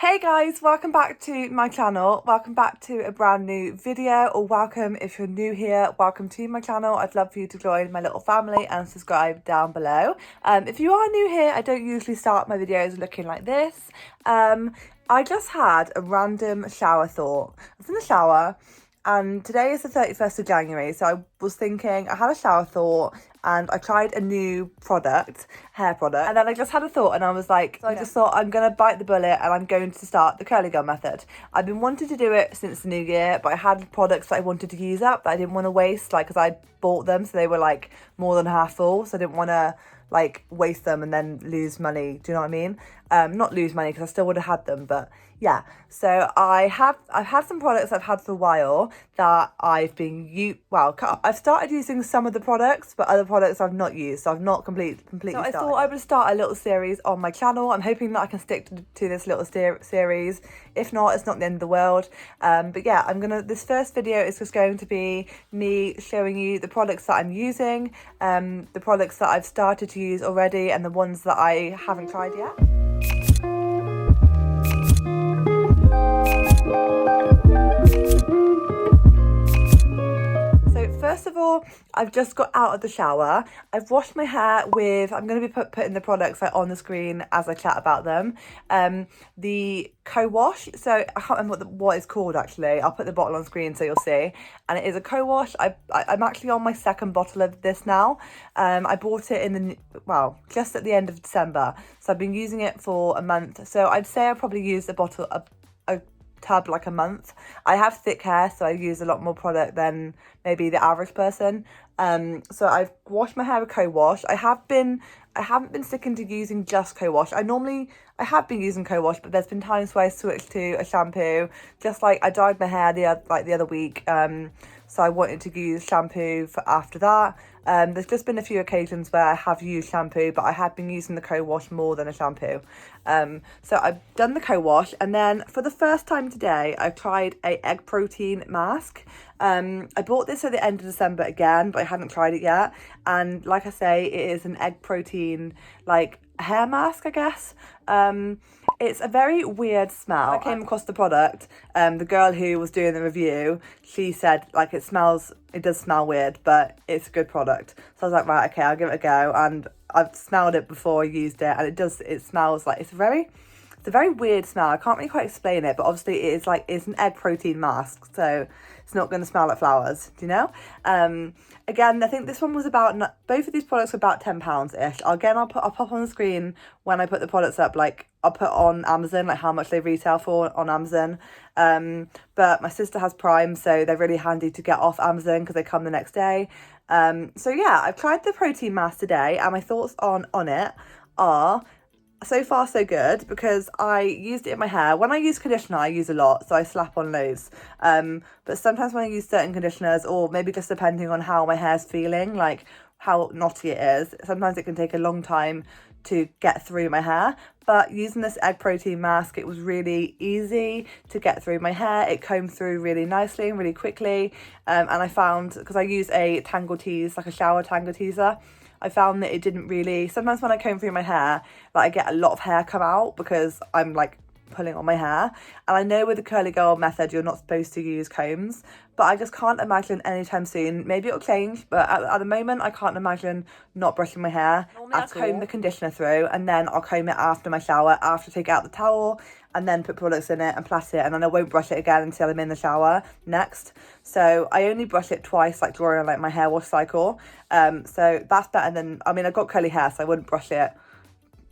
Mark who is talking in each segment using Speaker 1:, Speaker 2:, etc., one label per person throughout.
Speaker 1: Hey guys, welcome back to my channel. Welcome back to a brand new video, or welcome if you're new here. Welcome to my channel. I'd love for you to join my little family and subscribe down below. If you are new here, I don't usually start my videos looking like this. I just had a random shower thought. I was in the shower and today is the 31st of January, so I was thinking, I had a shower thought and I tried a new product, hair product, and then I just had a thought and I was like, so I just thought I'm going to bite the bullet and I'm going to start the curly girl method. I've been wanting to do it since the new year, but I had products that I wanted to use up that I didn't want to waste, like, because I bought them, so they were like more than half full, so I didn't want to like waste them and then lose money. Do you know what I mean? Not lose money, because I still would have had them, but yeah. So I've had some products I've had for a while that I've started using some of the products, but other products I've not used, so I've not completely so I thought I would start a little series on my channel. I'm hoping that I can stick to this little series. If not, it's not the end of the world. But yeah, this first video is just going to be me showing you the products that I'm using, the products that I've started to use already, and the ones that I haven't tried yet. First of all, I've just got out of the shower. I've washed my hair with, I'm going to be putting the products on the screen as I chat about them. The co-wash, so I can't remember what it's called actually. I'll put the bottle on screen so you'll see. And it is a co-wash. I'm actually on my second bottle of this now. I bought it just at the end of December. So I've been using it for a month. So I'd say I probably used a tub like a month. I have thick hair, so I use a lot more product than maybe the average person. So I've washed my hair with co-wash. I haven't been sticking to using just co-wash. I have been using co-wash, but there's been times where I switched to a shampoo. Just like I dyed my hair the other week, so I wanted to use shampoo for after that. There's just been a few occasions where I have used shampoo, but I have been using the co-wash more than a shampoo. So I've done the co-wash, and then for the first time today, I've tried a egg protein mask. I bought this at the end of December again, but I hadn't tried it yet. And like I say, it is an egg protein, like, hair mask, I guess. It's a very weird smell. When I came across the product, the girl who was doing the review, she said, like, it does smell weird, but it's a good product. So I was like, right, okay, I'll give it a go. And I've smelled it before I used it, and it smells like, it's a very weird smell. I can't really quite explain it, but obviously it's an egg protein mask, so it's not going to smell like flowers, do you know? Again, I think this one was both of these products were about £10-ish. Again, I'll pop on the screen when I put the products up, like, I'll put on Amazon, like, how much they retail for on Amazon. But my sister has Prime, so they're really handy to get off Amazon because they come the next day. So yeah, I've tried the protein mask today, and my thoughts on it are, so far so good, because I used it in my hair. When I use conditioner, I use a lot, so I slap on loads. But sometimes when I use certain conditioners, or maybe just depending on how my hair's feeling, like how knotty it is, sometimes it can take a long time to get through my hair. But using this egg protein mask, it was really easy to get through my hair. It combed through really nicely and really quickly. And I found, because I use a Tangle Tease, like a shower Tangle Teaser, I found that it didn't really, sometimes when I comb through my hair, like, I get a lot of hair come out because I'm like pulling on my hair. And I know with the curly girl method, you're not supposed to use combs, but I just can't imagine anytime soon. Maybe it'll change, but at the moment, I can't imagine not brushing my hair. I'll comb the conditioner through, and then I'll comb it after my shower, after I take out the towel, and then put products in it and plait it, and then I won't brush it again until I'm in the shower next. So I only brush it twice, like during like my hair wash cycle. So that's better than, I mean, I've got curly hair, so I wouldn't brush it.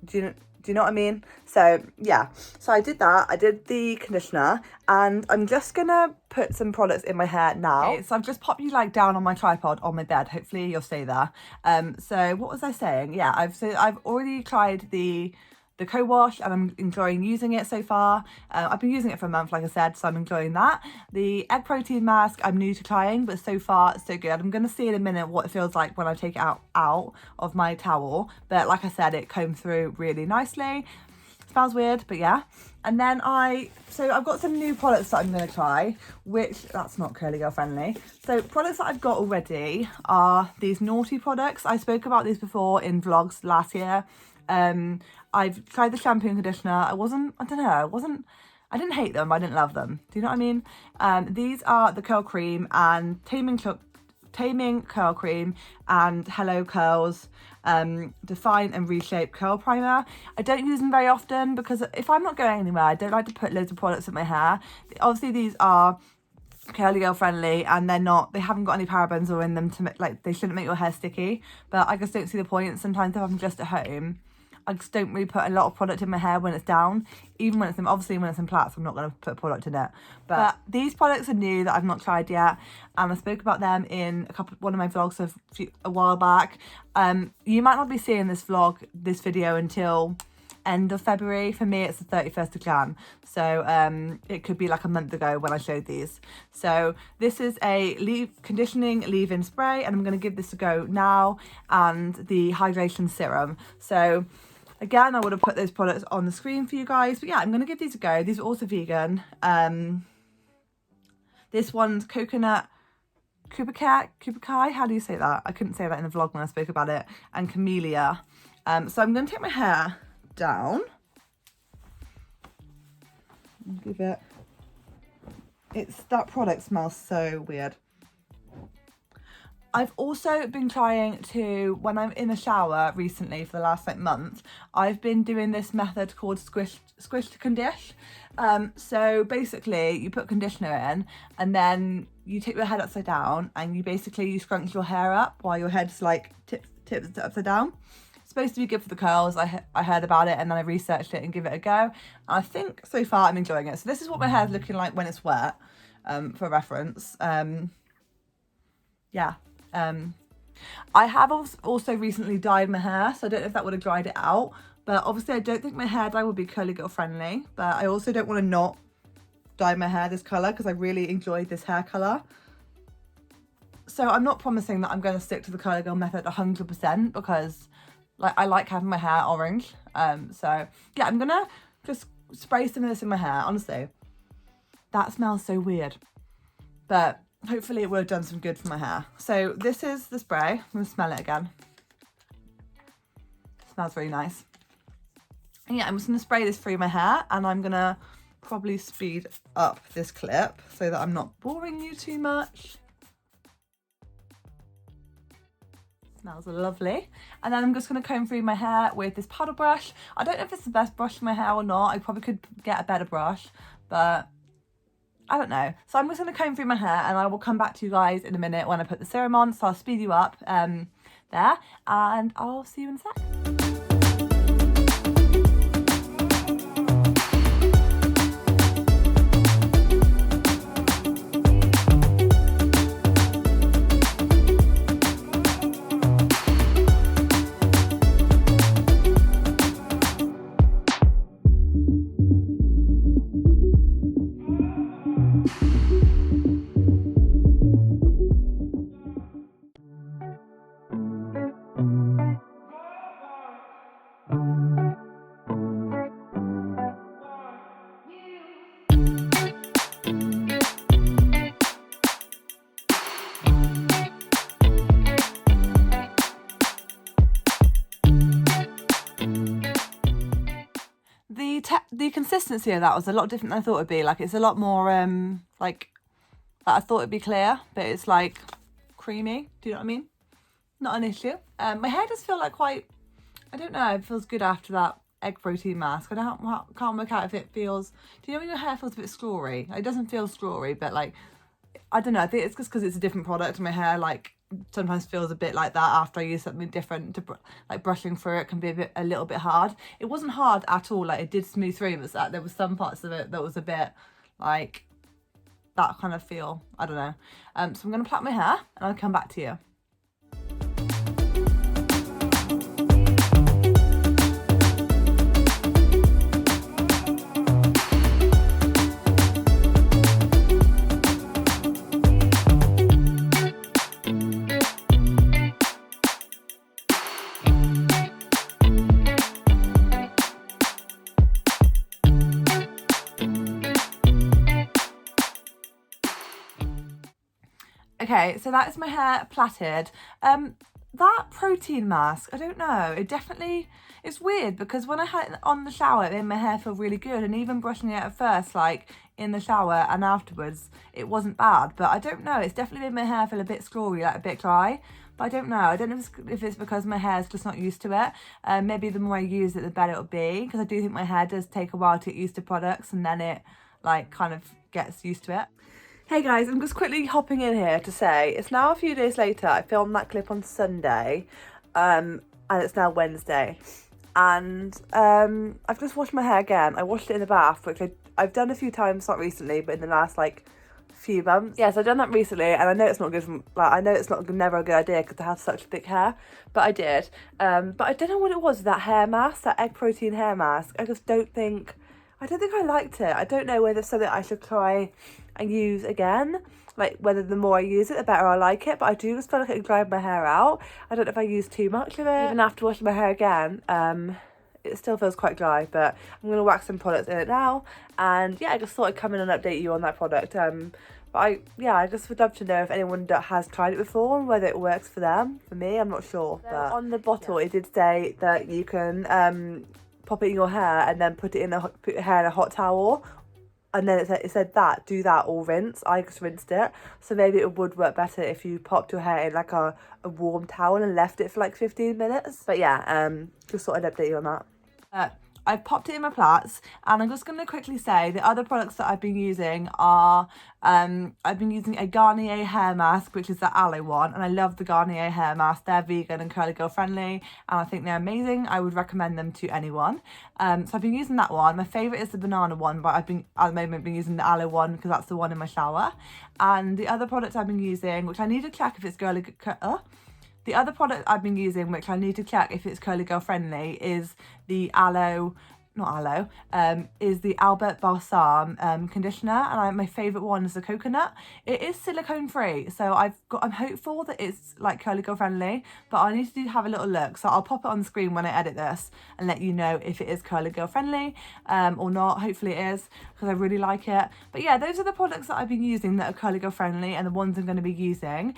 Speaker 1: Do you know what I mean? So yeah, so I did that. I did the conditioner, and I'm just gonna put some products in my hair now. Okay, so I've just popped you like down on my tripod on my bed. Hopefully you'll stay there. So what was I saying? Yeah, I've already tried the co-wash, and I'm enjoying using it so far. I've been using it for a month, like I said, so I'm enjoying that. The egg protein mask I'm new to trying, but so far so good. I'm going to see in a minute what it feels like when I take it out of my towel, but like I said, it combed through really nicely. Smells weird, but yeah. And then I've got some new products that I'm going to try, which, that's not curly girl friendly. So products that I've got already are these naughty products. I spoke about these before in vlogs last year. I've tried the shampoo and conditioner. I didn't hate them, I didn't love them. Do you know what I mean? These are the curl cream and Taming Curl Cream and Hello Curls Define and Reshape Curl Primer. I don't use them very often because if I'm not going anywhere, I don't like to put loads of products in my hair. Obviously these are curly girl friendly and they haven't got any parabens or in them to make, like, they shouldn't make your hair sticky, but I just don't see the point. Sometimes if I'm just at home, I just don't really put a lot of product in my hair when it's down. Even when it's in, obviously when it's in plaits, I'm not going to put product in it. But these products are new that I've not tried yet, and I spoke about them in one of my vlogs a while back. You might not be seeing this video until end of February. For me, it's the 31st of Jan, so it could be like a month ago when I showed these. So this is a conditioning leave-in spray, and I'm going to give this a go now, and the hydration serum. So again, I would have put those products on the screen for you guys, but yeah, I'm going to give these a go. These are also vegan. This one's coconut kupakai, how do you say that? I couldn't say that in the vlog when I spoke about it, and camellia. So I'm going to take my hair down, give it, that product smells so weird. I've also been trying to, when I'm in the shower recently for the last month, I've been doing this method called squish to condish. So basically you put conditioner in and then you take your head upside down and you scrunch your hair up while your head's like tips upside down. It's supposed to be good for the curls. I heard about it and then I researched it and give it a go. And I think so far I'm enjoying it. So this is what my hair's looking like when it's wet, for reference. Yeah. I have also recently dyed my hair, so I don't know if that would have dried it out, but obviously I don't think my hair dye would be curly girl friendly, but I also don't want to not dye my hair this colour because I really enjoyed this hair colour. So I'm not promising that I'm going to stick to the curly girl method 100% because I like having my hair orange. So yeah, I'm gonna just spray some of this in my hair. Honestly, that smells so weird, but hopefully it will have done some good for my hair. So this is the spray. I'm going to smell it again. It smells really nice. And yeah, I'm just going to spray this through my hair, and I'm going to probably speed up this clip so that I'm not boring you too much. Smells lovely. And then I'm just going to comb through my hair with this paddle brush. I don't know if it's the best brush for my hair or not. I probably could get a better brush, but I don't know. So I'm just going to comb through my hair and I will come back to you guys in a minute when I put the serum on. So I'll speed you up there and I'll see you in a sec. The consistency of that was a lot different than I thought it'd be. Like, it's a lot more I thought it'd be clear, but it's like creamy. Do you know what I mean? Not an issue. My hair does feel like quite, I don't know, it feels good after that egg protein mask. I can't work out if it feels, do you know when your hair feels a bit strawy? It doesn't feel strawy, but like, I don't know, I think it's just because it's a different product and my hair like sometimes feels a bit like that after I use something different. Like brushing through it can be a little bit hard. It wasn't hard at all, like it did smooth through. It was that there was some parts of it that was a bit like that kind of feel, I don't know. So I'm going to plait my hair and I'll come back to you. Okay, so that is my hair plaited. that protein mask, I don't know, it's weird because when I had it on the shower, it made my hair feel really good, and even brushing it at first, like in the shower and afterwards, it wasn't bad. But I don't know, it's definitely made my hair feel a bit scrawly, like a bit dry. But I don't know if it's because my hair's just not used to it. Maybe the more I use it, the better it'll be, because I do think my hair does take a while to get used to products, and then it like kind of gets used to it. Hey guys, I'm just quickly hopping in here to say it's now a few days later. I filmed that clip on Sunday, and it's now Wednesday, and I've just washed my hair again. I washed it in the bath, which I've done a few times, not recently, but in the last like few months. Yes, I've done that recently, and I know it's not good from, like, I know it's never a good idea because I have such thick hair, but I did. But I don't know what it was with that hair mask, that egg protein hair mask. I don't think I liked it. I don't know whether it's something I should try and use again, like whether the more I use it the better I like it, but I do just feel like it dried my hair out. I don't know if I used too much of it. Even after washing my hair again, it still feels quite dry, but I'm going to wax some products in it now, and yeah, I just thought I'd come in and update you on that product. But I just would love to know if anyone that has tried it before and whether it works for them. For me, I'm not sure, but on the bottle it did say that you can pop it in your hair and then put your hair in a hot towel, and then it said that do that or rinse. I just rinsed it, so maybe it would work better if you popped your hair in like a warm towel and left it for like 15 minutes. But yeah, just thought I'd update you on that. I've popped it in my plaits, and I'm just going to quickly say the other products that I've been using are, I've been using a Garnier hair mask, which is the aloe one, and I love the Garnier hair mask. They're vegan and curly girl friendly, and I think they're amazing. I would recommend them to anyone. So I've been using that one. My favourite is the banana one, but I've been, at the moment, been using the aloe one because that's the one in my shower. And the other product I've been using, which I need to check if it's the other product I've been using, which I need to check if it's curly girl friendly, is the is the Albert Balsam conditioner, and my favourite one is the coconut. It is silicone free, so I'm hopeful that it's like curly girl friendly, but I need to have a little look, so I'll pop it on the screen when I edit this and let you know if it is curly girl friendly or not. Hopefully it is, because I really like it. But yeah, those are the products that I've been using that are curly girl friendly, and the ones I'm going to be using.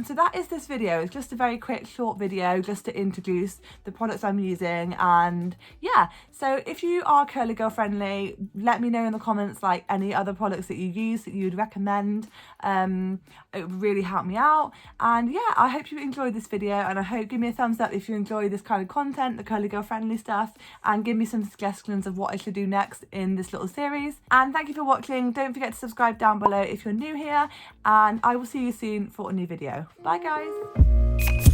Speaker 1: So that is this video. It's just a very quick short video just to introduce the products I'm using, and yeah, so if you are curly girl friendly, let me know in the comments like any other products that you use that you'd recommend. It would really help me out, and yeah, I hope you enjoyed this video, and I hope, give me a thumbs up if you enjoy this kind of content, the curly girl friendly stuff, and give me some suggestions of what I should do next in this little series. And thank you for watching. Don't forget to subscribe down below if you're new here, and I will see you soon for a new video. Bye guys.